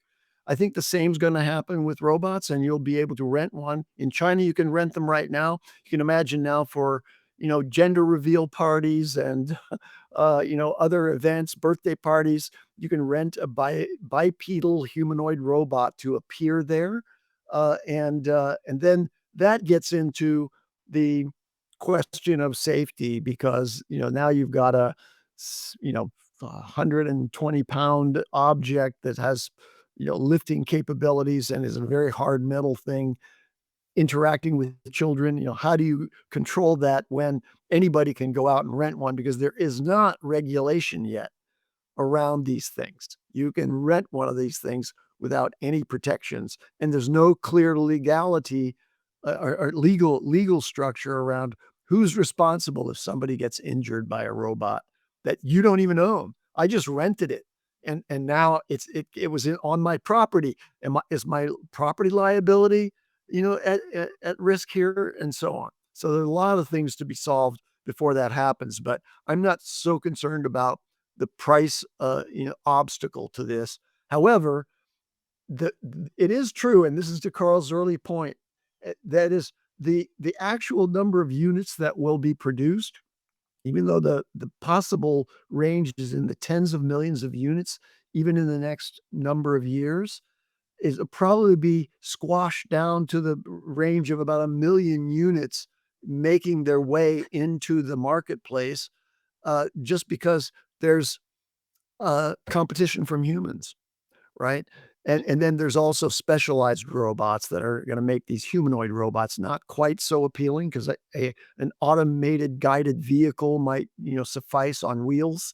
I think the same is going to happen with robots, and you'll be able to rent one. In China, you can rent them right now. You can imagine now for, gender reveal parties and, other events, birthday parties, you can rent a bipedal humanoid robot to appear there. And then that gets into the question of safety because, now you've got a 120-pound object that has, lifting capabilities and is a very hard metal thing interacting with the children. How do you control that when anybody can go out and rent one because there is not regulation yet around these things? You can rent one of these things without any protections, and there's no clear legality or legal structure around who's responsible if somebody gets injured by a robot that you don't even own. I just rented it, and now it was on my property. Is my property liability, at risk here, and so on? So there are a lot of things to be solved before that happens, but I'm not so concerned about the price, obstacle to this. However, it is true, and this is to Carl's early point, that is the actual number of units that will be produced, even though the possible range is in the tens of millions of units, even in the next number of years, is probably be squashed down to the range of about 1 million units making their way into the marketplace, just because there's competition from humans, right? And then there's also specialized robots that are going to make these humanoid robots not quite so appealing because an automated guided vehicle might suffice on wheels,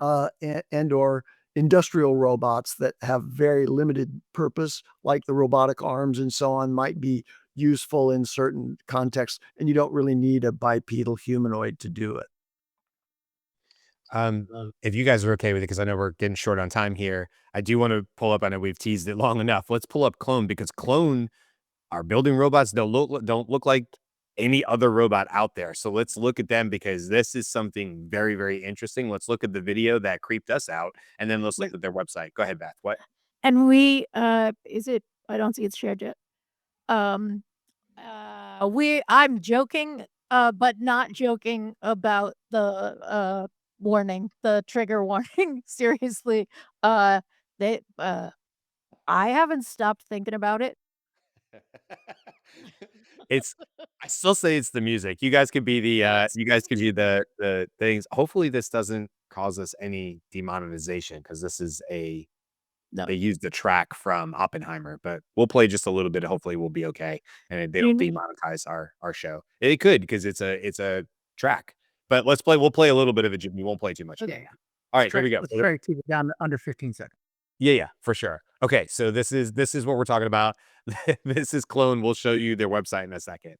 and or industrial robots that have very limited purpose, like the robotic arms and so on, might be useful in certain contexts, and you don't really need a bipedal humanoid to do it. If you guys are okay with it, because I know we're getting short on time here, I do want to pull up. I know we've teased it long enough. Let's pull up Clone because Clone are building robots. Don't look like any other robot out there. So let's look at them because this is something very, very interesting. Let's look at the video that creeped us out, and then let's look at their website. Go ahead, Beth. What? And we, is it, I don't see it's shared yet. Um, I'm joking, but not joking about the warning, the trigger warning. Seriously, they I haven't stopped thinking about it. It's I still say it's the music. You guys could be the you guys could be the things. Hopefully this doesn't cause us any demonetization because this is a No, they used the track from Oppenheimer, but we'll play just a little bit. Hopefully we'll be okay and they you don't need demonetize our show. It could because it's a track. But we'll play a little bit of it. We won't play too much. Yeah, yeah. All right, here we go. Let's try to keep it down to under 15 seconds. Yeah, for sure. Okay, so this is what we're talking about. This is Clone. We'll show you their website in a second.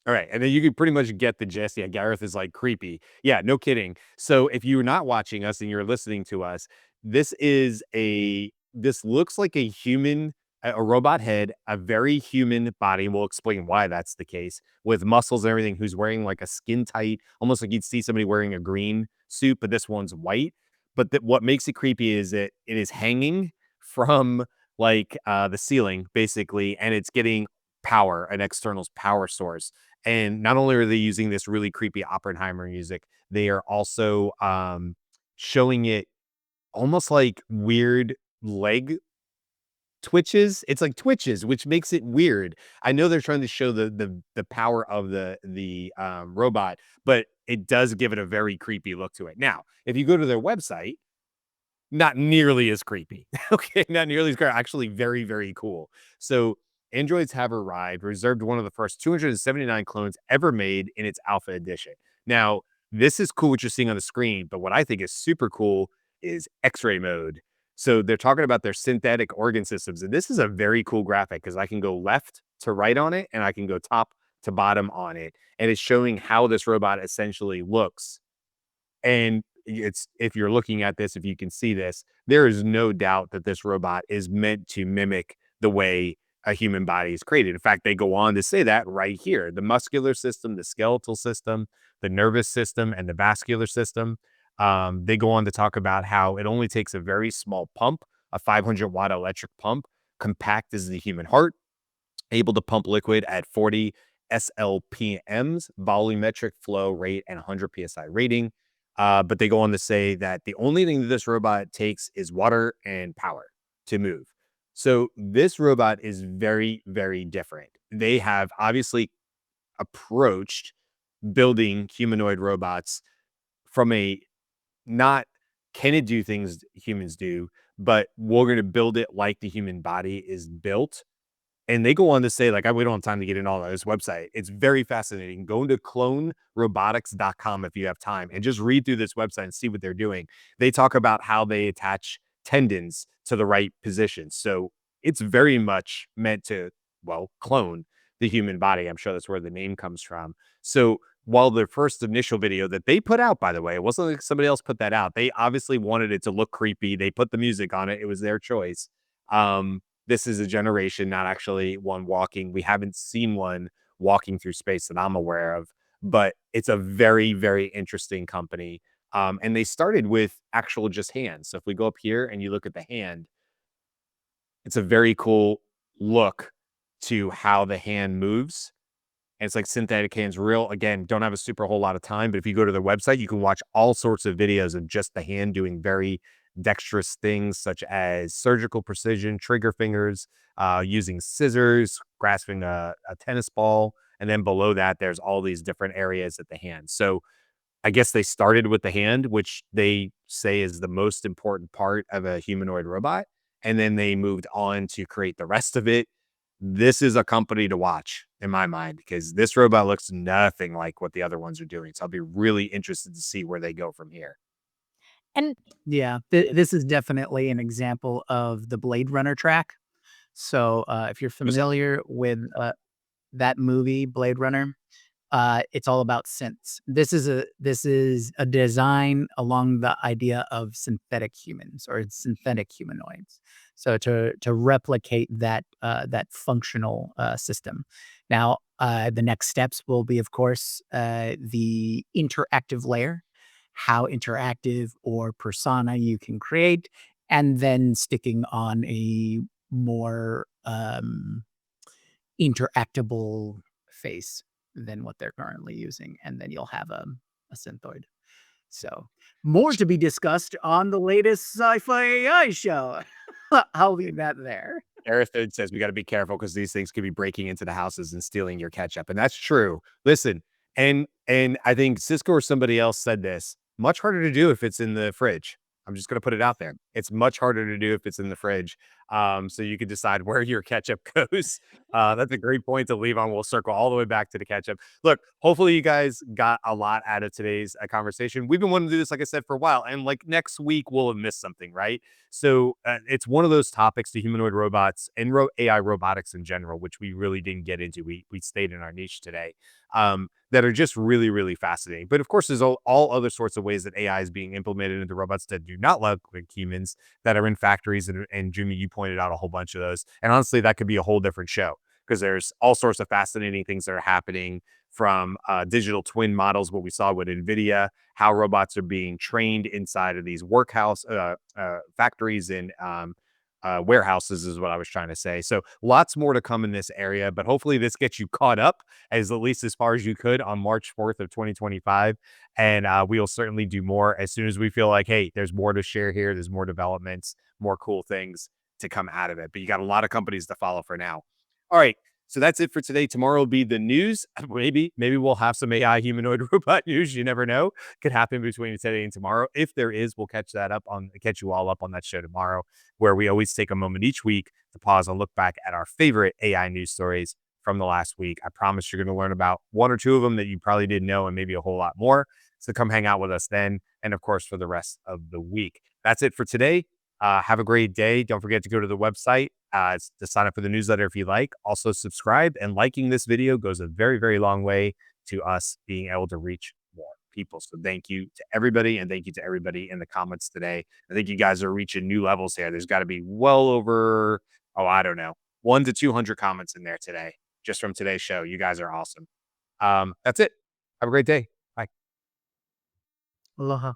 All right, and then you can pretty much get the gist. Yeah, Gareth is like creepy. Yeah, no kidding. So if you're not watching us and you're listening to us, this looks like a human, a robot head, a very human body. And we'll explain why that's the case with muscles and everything. Who's wearing like a skin tight, almost like you'd see somebody wearing a green suit, but this one's white. But what makes it creepy is that it is hanging from like the ceiling basically, and it's getting power, an external power source. And not only are they using this really creepy Oppenheimer music, they are also showing it almost like weird leg twitches. It's like twitches, which makes it weird. I know they're trying to show the power of the robot, but it does give it a very creepy look to it. Now, if you go to their website, not nearly as creepy. Okay, not nearly as creepy. Actually, very, very cool. So, androids have arrived, reserved one of the first 279 clones ever made in its alpha edition. Now, this is cool what you're seeing on the screen, but what I think is super cool is X-ray mode. So, they're talking about their synthetic organ systems, and this is a very cool graphic because I can go left to right on it, and I can go top to bottom on it, and it's showing how this robot essentially looks. And it's if you're looking at this, if you can see this, there is no doubt that this robot is meant to mimic the way a human body is created. In fact, they go on to say that right here. The muscular system, the skeletal system, the nervous system, and the vascular system. They go on to talk about how it only takes a very small pump, a 500-watt electric pump, compact as the human heart, able to pump liquid at 40 SLPMs, volumetric flow rate, and 100 PSI rating. But they go on to say that the only thing that this robot takes is water and power to move. So this robot is very, very different. They have obviously approached building humanoid robots from a not can it do things humans do, but we're going to build it like the human body is built. And they go on to say, like, we don't have time to get in all of this website. It's very fascinating. Go into clonerobotics.com if you have time and just read through this website and see what they're doing. They talk about how they attach tendons to the right position. So it's very much meant to, well, clone the human body. I'm sure that's where the name comes from. So while their first initial video that they put out, by the way, it wasn't like somebody else put that out. They obviously wanted it to look creepy. They put the music on it. It was their choice. This is a generation, not actually one walking. We haven't seen one walking through space that I'm aware of, but it's a very, very interesting company. And they started with actual just hands. So if we go up here and you look at the hand, it's a very cool look to how the hand moves. And it's like synthetic hands, real. Again, don't have a super whole lot of time, but if you go to their website, you can watch all sorts of videos of just the hand doing very dexterous things, such as surgical precision, trigger fingers, using scissors, grasping a tennis ball. And then below that, there's all these different areas at the hand. So I guess they started with the hand, which they say is the most important part of a humanoid robot. And then they moved on to create the rest of it. This is a company to watch in my mind because this robot looks nothing like what the other ones are doing. So I'll be really interested to see where they go from here. And Yeah, this is definitely an example of the Blade Runner track. So if you're familiar with that movie, Blade Runner, It's all about synths. This is a design along the idea of synthetic humans or synthetic humanoids. So to replicate that that functional system. Now, the next steps will be, of course, the interactive layer, how interactive or persona you can create, and then sticking on a more interactable face than what they're currently using, and then you'll have a synthoid. So more to be discussed on the latest sci-fi AI show. I'll leave that there. Arathid says we got to be careful because these things could be breaking into the houses and stealing your ketchup, and that's true. Listen, and I think Cisco or somebody else said this. Much harder to do if it's in the fridge. I'm just going to put it out there. It's much harder to do if it's in the fridge. So you can decide where your ketchup goes. That's a great point to leave on. We'll circle all the way back to the ketchup. Look, hopefully you guys got a lot out of today's conversation. We've been wanting to do this, like I said, for a while, and like next week we'll have missed something, right? So it's one of those topics, the humanoid robots and AI robotics in general, which we really didn't get into. We stayed in our niche today. That are just really, really fascinating. But of course, there's all other sorts of ways that AI is being implemented into robots that do not look like humans, that are in factories. And Jimmy, you pointed out a whole bunch of those. And honestly, that could be a whole different show because there's all sorts of fascinating things that are happening from digital twin models, what we saw with NVIDIA, how robots are being trained inside of these workhouse factories and warehouses is what I was trying to say. So lots more to come in this area, but hopefully this gets you caught up as at least as far as you could on March 4th of 2025. And we will certainly do more as soon as we feel like, hey, there's more to share here. There's more developments, more cool things to come out of it. But you got a lot of companies to follow for now. All right. So that's it for today. Tomorrow will be the news. Maybe we'll have some AI humanoid robot news. You never know. Could happen between today and tomorrow. If there is, we'll catch you all up on that show tomorrow, where we always take a moment each week to pause and look back at our favorite AI news stories from the last week. I promise you're going to learn about one or two of them that you probably didn't know, and maybe a whole lot more. So come hang out with us then, and of course for the rest of the week. That's it for today. Have a great day. Don't forget to go to the website to sign up for the newsletter if you like. Also subscribe, and liking this video goes a very, very long way to us being able to reach more people. So thank you to everybody, and thank you to everybody in the comments today. I think you guys are reaching new levels here. There's got to be well over, I don't know, 100 to 200 comments in there today, just from today's show. You guys are awesome. That's it. Have a great day. Bye. Aloha.